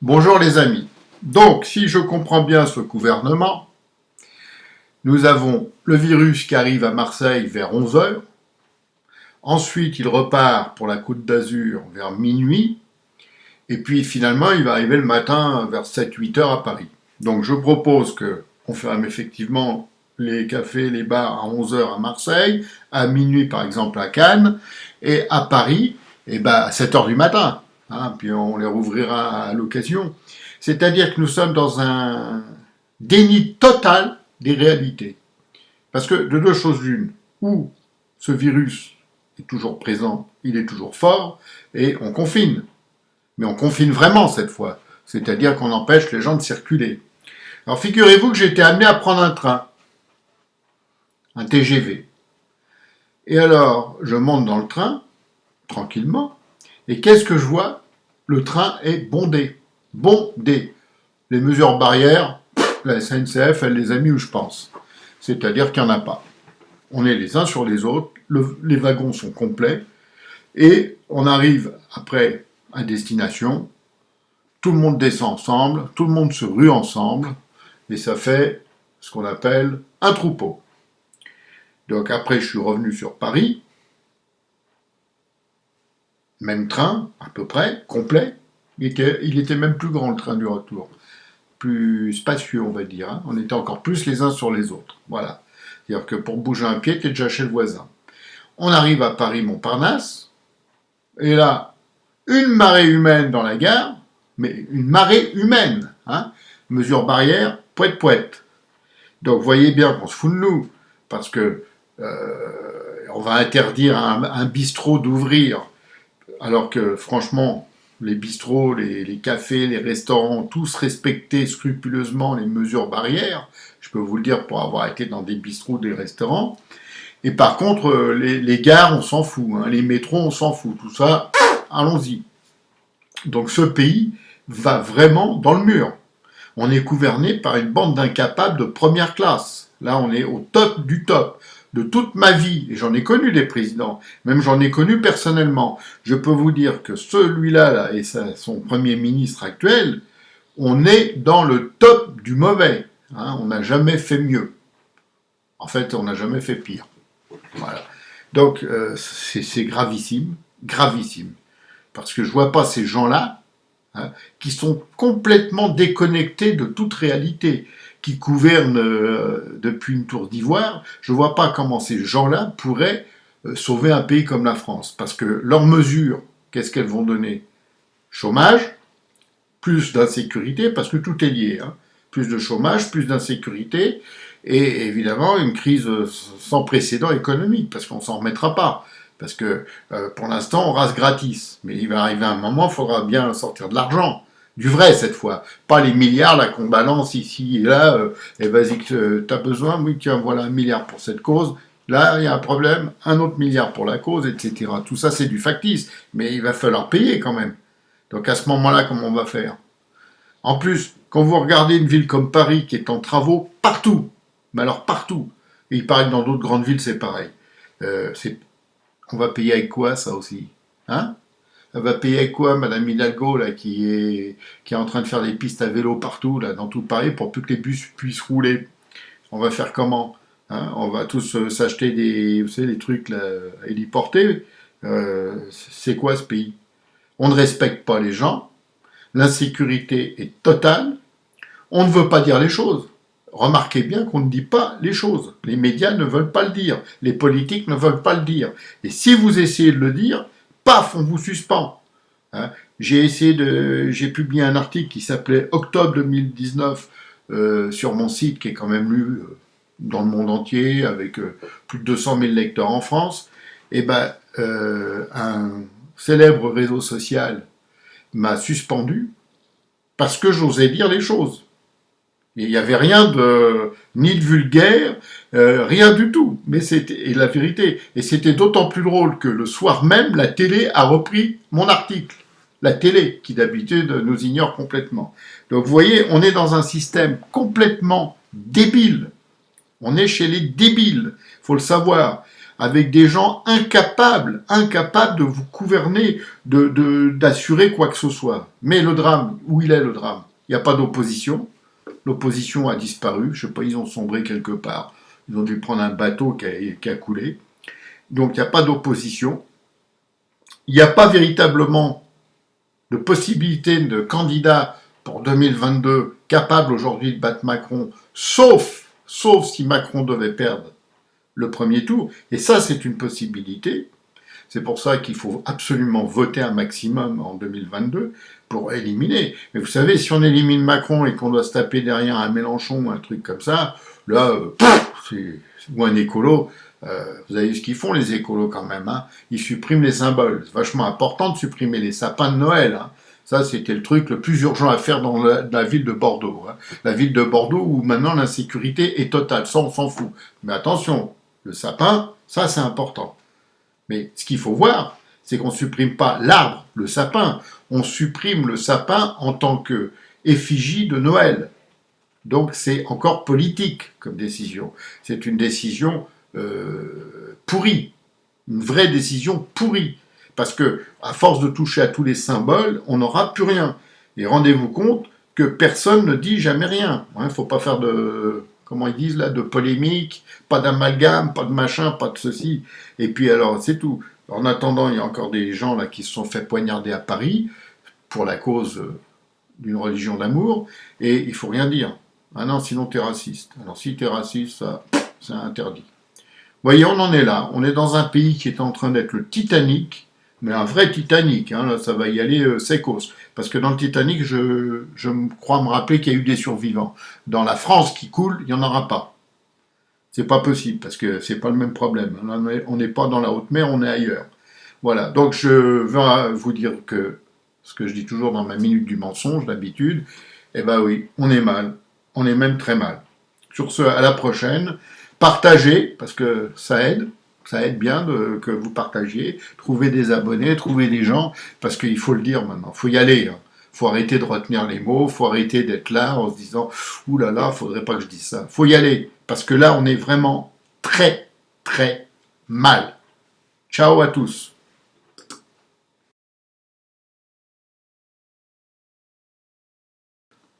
Bonjour les amis. Donc, si je comprends bien ce gouvernement, nous avons le virus qui arrive à Marseille vers 11 heures. Ensuite, il repart pour la Côte d'Azur vers minuit. Et puis finalement, il va arriver le matin vers 7-8 heures à Paris. Donc je propose qu'on ferme effectivement les cafés, les bars à 11 heures à Marseille, à minuit par exemple à Cannes, et à Paris, à 7 heures du matin. Puis on les rouvrira à l'occasion. C'est-à-dire que nous sommes dans un déni total des réalités. Parce que de deux choses l'une, ou ce virus est toujours présent, il est toujours fort, et on confine. Mais on confine vraiment cette fois, c'est-à-dire qu'on empêche les gens de circuler. Alors figurez-vous que j'ai été amené à prendre un TGV. Et alors, je monte dans le train, tranquillement, et qu'est-ce que je vois? Le train est bondé. Bondé. Les mesures barrières, la SNCF, elle les a mis où je pense. C'est-à-dire qu'il n'y en a pas. On est les uns sur les autres, les wagons sont complets, et on arrive après à destination, tout le monde descend ensemble, tout le monde se rue ensemble, et ça fait ce qu'on appelle un troupeau. Donc après, je suis revenu sur Paris, même train, à peu près, complet. Il était même plus grand le train du retour, plus spacieux on va dire. On était encore plus les uns sur les autres. Voilà. C'est-à-dire que pour bouger un pied, tu es déjà chez le voisin. On arrive à Paris-Montparnasse, et là, une marée humaine dans la gare, mais une marée humaine, mesure barrière, poète. Donc voyez bien qu'on se fout de nous, parce que on va interdire à un bistrot d'ouvrir, alors que franchement, les bistrots, les cafés, les restaurants, tous respectaient scrupuleusement les mesures barrières. Je peux vous le dire pour avoir été dans des bistrots, des restaurants. Et par contre, les gares, on s'en fout. Les métros, on s'en fout. Tout ça, allons-y. Donc ce pays va vraiment dans le mur. On est gouverné par une bande d'incapables de première classe. Là, on est au top du top. De toute ma vie, et j'en ai connu des présidents, même j'en ai connu personnellement, je peux vous dire que celui-là et son premier ministre actuel, on est dans le top du mauvais. On n'a jamais fait mieux. En fait, on n'a jamais fait pire. Voilà. Donc, c'est gravissime, gravissime. Parce que je vois pas ces gens-là, qui sont complètement déconnectés de toute réalité, qui gouvernent depuis une tour d'ivoire. Je vois pas comment ces gens-là pourraient sauver un pays comme la France. Parce que leurs mesures, qu'est-ce qu'elles vont donner? Chômage, plus d'insécurité, parce que tout est lié. Plus de chômage, plus d'insécurité, et évidemment une crise sans précédent économique, parce qu'on s'en remettra pas. Parce que pour l'instant, on rase gratis. Mais il va arriver un moment, il faudra bien sortir de l'argent. Du vrai, cette fois. Pas les milliards là qu'on balance ici et là. Et vas-y, t'as besoin? Oui, tiens, voilà 1 milliard pour cette cause. Là, il y a un problème, 1 autre milliard pour la cause, etc. Tout ça, c'est du factice. Mais il va falloir payer quand même. Donc à ce moment-là, comment on va faire? En plus, quand vous regardez une ville comme Paris qui est en travaux partout, mais alors partout, et il paraît que dans d'autres grandes villes, c'est pareil. On va payer avec quoi, ça aussi? Elle va payer avec quoi, Madame Hidalgo, là, qui est en train de faire des pistes à vélo partout, là, dans tout Paris, pour plus que les bus puissent rouler? On va faire comment? On va tous s'acheter vous savez, les trucs, là, héliportés. C'est quoi, ce pays? On ne respecte pas les gens. L'insécurité est totale. On ne veut pas dire les choses. Remarquez bien qu'on ne dit pas les choses. Les médias ne veulent pas le dire. Les politiques ne veulent pas le dire. Et si vous essayez de le dire, paf, on vous suspend. J'ai publié un article qui s'appelait Octobre 2019 sur mon site, qui est quand même lu dans le monde entier, avec plus de 200 000 lecteurs en France. Un célèbre réseau social m'a suspendu parce que j'osais dire les choses. Il n'y avait rien ni de vulgaire, rien du tout. Mais c'était la vérité. Et c'était d'autant plus drôle que le soir même, la télé a repris mon article. La télé, qui d'habitude nous ignore complètement. Donc vous voyez, on est dans un système complètement débile. On est chez les débiles, faut le savoir. avec des gens incapables de vous gouverner, d'assurer quoi que ce soit. Mais le drame, où il est le drame? Il n'y a pas d'opposition. L'opposition a disparu. Je sais pas, ils ont sombré quelque part. Ils ont dû prendre un bateau qui a coulé. Donc il n'y a pas d'opposition. Il n'y a pas véritablement de possibilité de candidat pour 2022 capable aujourd'hui de battre Macron, sauf si Macron devait perdre le premier tour. Et ça, c'est une possibilité. C'est pour ça qu'il faut absolument voter un maximum en 2022 pour éliminer. Mais vous savez, si on élimine Macron et qu'on doit se taper derrière un Mélenchon ou un truc comme ça, là, ou un écolo, vous avez vu ce qu'ils font les écolos quand même, hein. Ils suppriment les symboles. C'est vachement important de supprimer les sapins de Noël, hein. Ça, c'était le truc le plus urgent à faire dans la ville de Bordeaux, hein. La ville de Bordeaux où maintenant l'insécurité est totale. Ça, on s'en fout. Mais attention, le sapin, ça, c'est important. Mais ce qu'il faut voir, c'est qu'on ne supprime pas l'arbre, le sapin. On supprime le sapin en tant que effigie de Noël. Donc c'est encore politique comme décision. C'est une décision pourrie, une vraie décision pourrie. Parce que à force de toucher à tous les symboles, on n'aura plus rien. Et rendez-vous compte que personne ne dit jamais rien. Il ne faut pas faire de, comment ils disent là, de polémique, pas d'amalgame, pas de machin, pas de ceci. Et puis alors, c'est tout. En attendant, il y a encore des gens là qui se sont fait poignarder à Paris pour la cause d'une religion d'amour, et il faut rien dire. Ah non, sinon t'es raciste. Alors si t'es raciste, ça, c'est interdit. Vous voyez, on en est là. On est dans un pays qui est en train d'être le Titanic, mais un vrai Titanic, hein, là, ça va y aller sécos. Parce que dans le Titanic, je crois me rappeler qu'il y a eu des survivants. Dans la France qui coule, il n'y en aura pas. C'est pas possible, parce que c'est pas le même problème. Là, on n'est pas dans la haute mer, on est ailleurs. Voilà, donc je veux vous dire que, ce que je dis toujours dans ma minute du mensonge, d'habitude, eh ben oui, on est mal. On est même très mal. Sur ce, à la prochaine. Partagez, parce que ça aide bien que vous partagiez, trouvez des abonnés, trouvez des gens, parce qu'il faut le dire maintenant, il faut y aller. Hein. Faut arrêter de retenir les mots, faut arrêter d'être là en se disant « Ouh là là, faudrait pas que je dise ça ». Faut y aller, parce que là, on est vraiment très, très mal. Ciao à tous.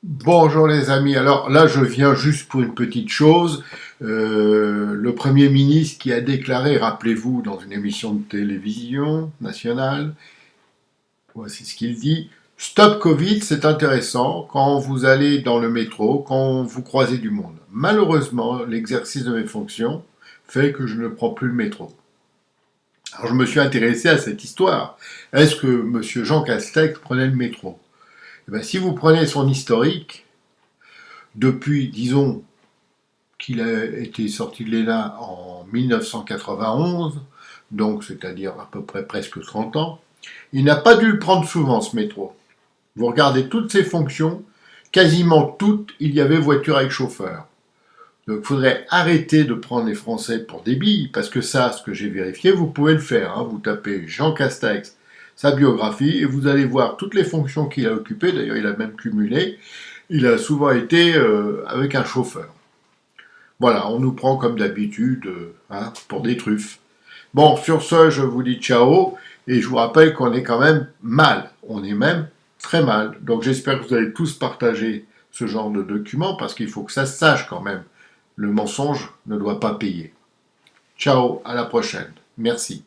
Bonjour les amis, alors là je viens juste pour une petite chose. Le Premier ministre qui a déclaré, rappelez-vous, dans une émission de télévision nationale, voici ce qu'il dit, Stop Covid, c'est intéressant quand vous allez dans le métro, quand vous croisez du monde. Malheureusement, l'exercice de mes fonctions fait que je ne prends plus le métro. Alors je me suis intéressé à cette histoire. Est-ce que M. Jean Castex prenait le métro? Eh bien, si vous prenez son historique, depuis, disons, qu'il a été sorti de l'ENA en 1991, donc c'est-à-dire à peu près presque 30 ans, il n'a pas dû le prendre souvent ce métro. Vous regardez toutes ses fonctions, quasiment toutes, il y avait voiture avec chauffeur. Donc il faudrait arrêter de prendre les Français pour des billes, parce que ça, ce que j'ai vérifié, vous pouvez le faire. Hein. Vous tapez Jean Castex, sa biographie, et vous allez voir toutes les fonctions qu'il a occupées. D'ailleurs, il a même cumulé. Il a souvent été avec un chauffeur. Voilà, on nous prend comme d'habitude hein, pour des truffes. Bon, sur ce, je vous dis ciao, et je vous rappelle qu'on est quand même mal. On est même très mal. Donc j'espère que vous allez tous partager ce genre de documents, parce qu'il faut que ça se sache quand même. Le mensonge ne doit pas payer. Ciao, à la prochaine. Merci.